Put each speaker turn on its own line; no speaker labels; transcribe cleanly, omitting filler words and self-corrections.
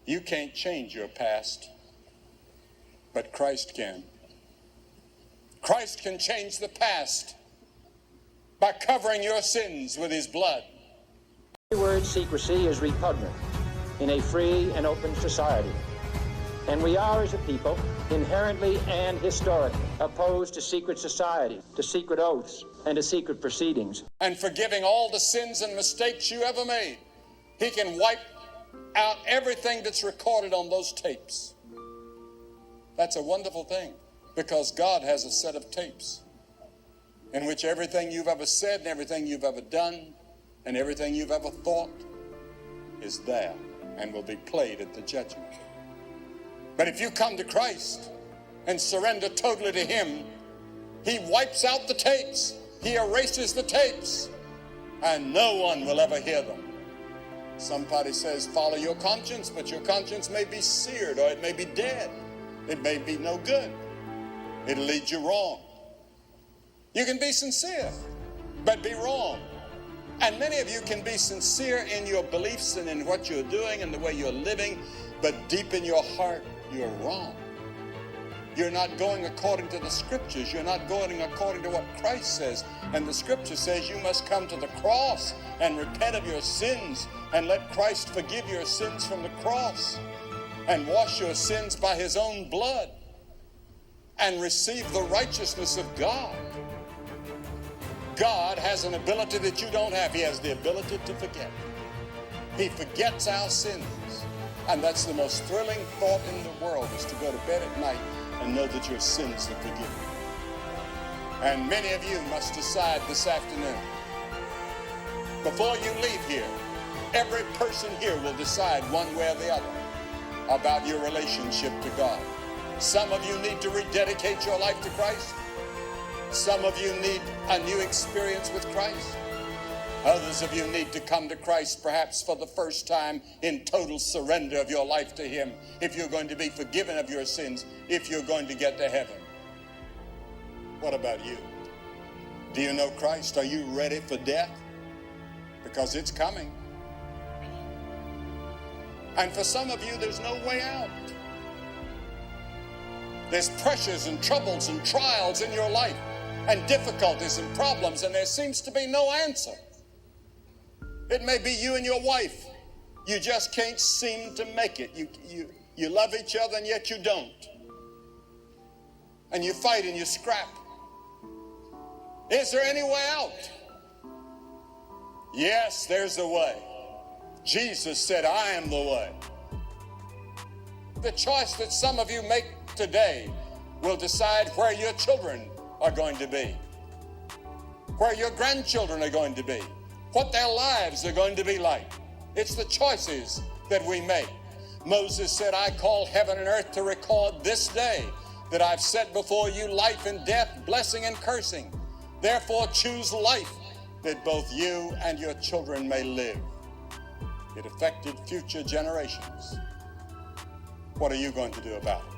You can't change your past, but Christ can. Christ can change the past by covering your sins with his blood.
The word secrecy is repugnant in a free and open society. And we are, as a people, inherently and historically opposed to secret society, to secret oaths, and to secret proceedings.
And forgiving all the sins and mistakes you ever made, he can wipe out everything that's recorded on those tapes. That's a wonderful thing, because God has a set of tapes in which everything you've ever said and everything you've ever done and everything you've ever thought is there and will be played at the judgment. But if you come to Christ and surrender totally to him, he wipes out the tapes. He erases the tapes, and no one will ever hear them. Somebody says, follow your conscience, but your conscience may be seared, or it may be dead. It may be no good. It'll lead you wrong. You can be sincere, but be wrong. And many of you can be sincere in your beliefs and in what you're doing and the way you're living, but deep in your heart, you're wrong. You're not going according to the scriptures. You're not going according to what Christ says. And the scripture says you must come to the cross and repent of your sins and let Christ forgive your sins from the cross and wash your sins by his own blood and receive the righteousness of God. God has an ability that you don't have. He has the ability to forget. He forgets our sins. And that's the most thrilling thought in the world, is to go to bed at night and know that your sins are forgiven. And many of you must decide this afternoon, before you leave here, every person here will decide one way or the other about your relationship to God. Some of you need to rededicate your life to Christ. Some of you need a new experience with Christ. Others of you need to come to Christ perhaps for the first time in total surrender of your life to him, if you're going to be forgiven of your sins, if you're going to get to heaven. What about you? Do you know Christ? Are you ready for death? Because it's coming. And for some of you, there's no way out. There's pressures and troubles and trials in your life and difficulties and problems, and there seems to be no answer. It may be you and your wife. You just can't seem to make it. You love each other, and yet you don't. And you fight and you scrap. Is there any way out? Yes, there's a way. Jesus said, I am the way. The choice that some of you make today will decide where your children are going to be, where your grandchildren are going to be, what their lives are going to be like. It's the choices that we make. Moses said, I call heaven and earth to record this day that I've set before you life and death, blessing and cursing. Therefore choose life, that both you and your children may live. It affected future generations. What are you going to do about it?